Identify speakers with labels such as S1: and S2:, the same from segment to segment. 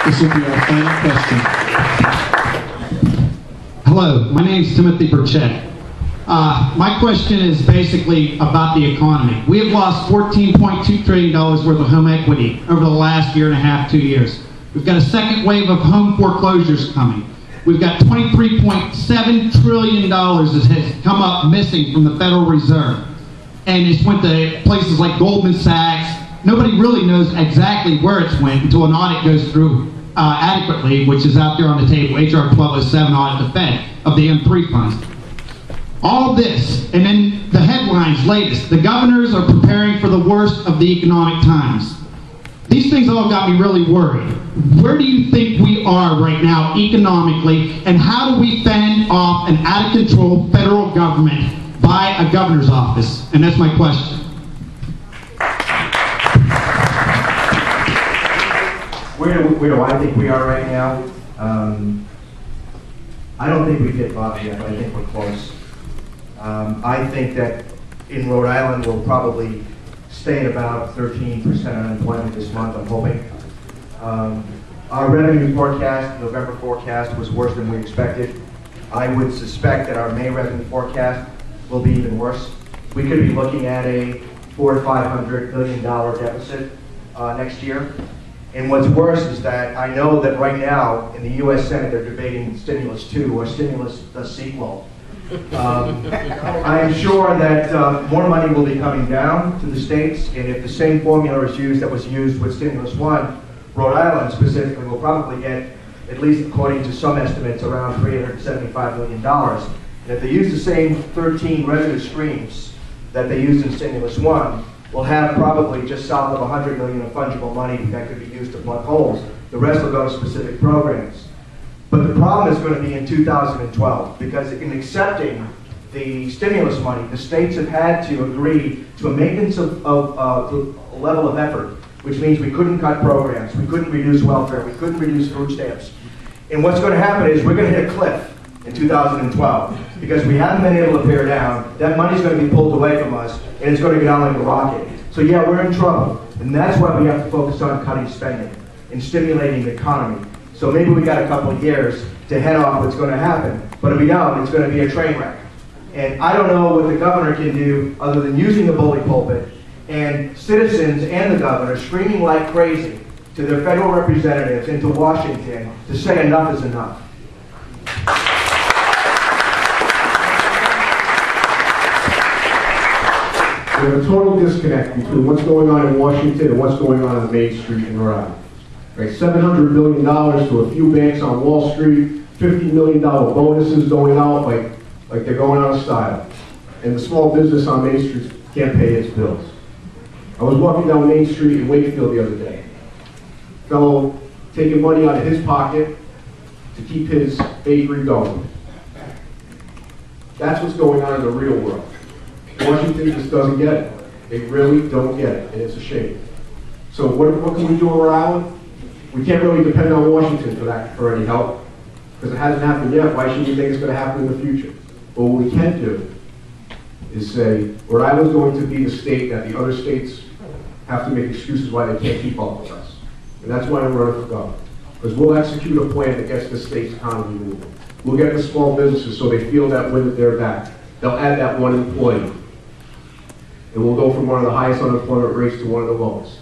S1: This will be our final question.
S2: Hello, my name is Timothy Burchett. My question is basically about the economy. We have lost $14.2 trillion worth of home equity over the last year and a half, 2 years. We've got a second wave of home foreclosures coming. We've got $23.7 trillion that has come up missing from the Federal Reserve. And it's went to places like Goldman Sachs. Nobody really knows exactly where it's went until an audit goes through adequately, which is out there on the table, HR 1207 audit the Fed of the M3 funds. All this, and then the headlines latest, the governors are preparing for the worst of the economic times. These things all got me really worried. Where do you think we are right now economically, and how do we fend off an out-of-control federal government by a governor's office? And that's my question.
S3: Where do I think we are right now? I don't think we've hit bottom yet, but I think we're close. I think that in Rhode Island we'll probably stay at about 13% unemployment this month, I'm hoping. Our revenue forecast, November forecast, was worse than we expected. I would suspect that our May revenue forecast will be even worse. We could be looking at a $400 to $500 million deficit next year. And what's worse is that I know that right now in the U.S. Senate they're debating Stimulus 2 or Stimulus the sequel. I am sure that more money will be coming down to the states, and if the same formula is used that was used with Stimulus 1, Rhode Island specifically will probably get, at least according to some estimates, around $375 million. And if they use the same 13 revenue streams that they used in Stimulus 1, we'll have probably just south of $100 million of fungible money that could be used to plug holes. The rest will go to specific programs. But the problem is going to be in 2012, because in accepting the stimulus money, the states have had to agree to a maintenance of a level of effort, which means we couldn't cut programs, we couldn't reduce welfare, we couldn't reduce food stamps. And what's going to happen is we're going to hit a cliff in 2012, because we haven't been able to pare down. That money's going to be pulled away from us, and it's going to go down like a rocket. So yeah, we're in trouble, and that's why we have to focus on cutting spending and stimulating the economy. So maybe we got a couple of years to head off what's going to happen, but if we don't, it's going to be a train wreck. And I don't know what the governor can do other than using the bully pulpit and citizens and the governor screaming like crazy to their federal representatives and to Washington to say enough is enough.
S4: We have a total disconnect between what's going on in Washington and what's going on the Main Street in Rhode Island. Right, $700 million to a few banks on Wall Street, $50 million bonuses going out like they're going out of style. And the small business on Main Street can't pay its bills. I was walking down Main Street in Wakefield the other day. Fellow taking money out of his pocket to keep his bakery going. That's what's going on in the real world. Washington just doesn't get it. They really don't get it, and it's a shame. So what can we do in Rhode Island? We can't really depend on Washington for any help, because it hasn't happened yet. Why should we think it's going to happen in the future? But what we can do is say, Rhode Island's going to be the state that the other states have to make excuses why they can't keep up with us. And that's why I'm running for governor. Because we'll execute a plan that gets the state's economy moving. We'll get the small businesses so they feel that wind at their back. They'll add that one employee. And we'll go from one of the highest unemployment rates to one of the lowest.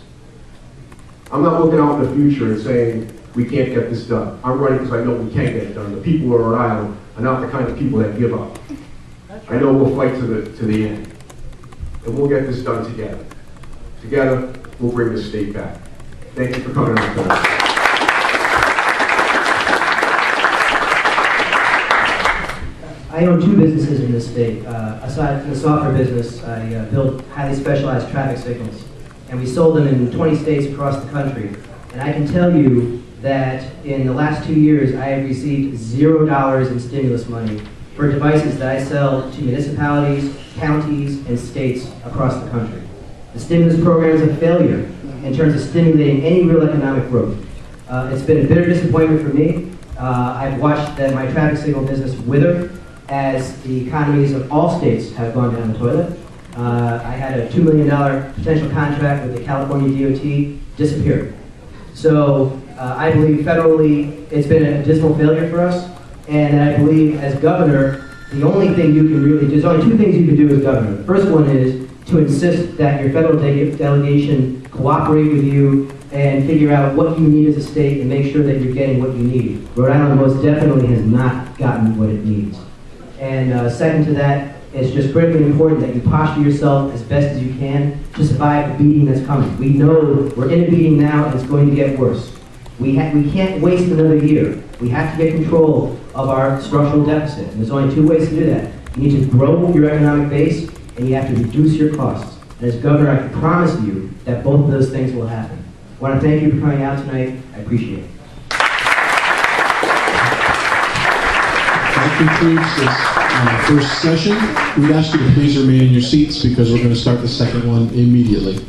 S4: I'm not looking out in the future and saying we can't get this done. I'm running because I know we can get it done. The people of Rhode Island are not the kind of people that give up. I know we'll fight to the end. And we'll get this done together. Together, we'll bring the state back. Thank you for coming out tonight.
S5: I own two businesses in this state. Aside from the software business, I build highly specialized traffic signals. And we sold them in 20 states across the country. And I can tell you that in the last 2 years, I have received $0 in stimulus money for devices that I sell to municipalities, counties, and states across the country. The stimulus program is a failure in terms of stimulating any real economic growth. It's been a bitter disappointment for me. I've watched my traffic signal business wither as the economies of all states have gone down the toilet. I had a $2 million potential contract with the California DOT disappear. So I believe federally it's been a dismal failure for us, and I believe as governor, the only thing you can really do, there's only two things you can do as governor. The first one is to insist that your federal delegation cooperate with you and figure out what you need as a state and make sure that you're getting what you need. Rhode Island most definitely has not gotten what it needs. And second to that, it's just critically important that you posture yourself as best as you can to survive the beating that's coming. We know we're in a beating now and it's going to get worse. We can't waste another year. We have to get control of our structural deficit. And there's only two ways to do that. You need to grow your economic base and you have to reduce your costs. And as governor, I can promise you that both of those things will happen. I want to thank you for coming out tonight. I appreciate it.
S1: That concludes this first session. We'd ask you to please remain in your seats because we're going to start the second one immediately.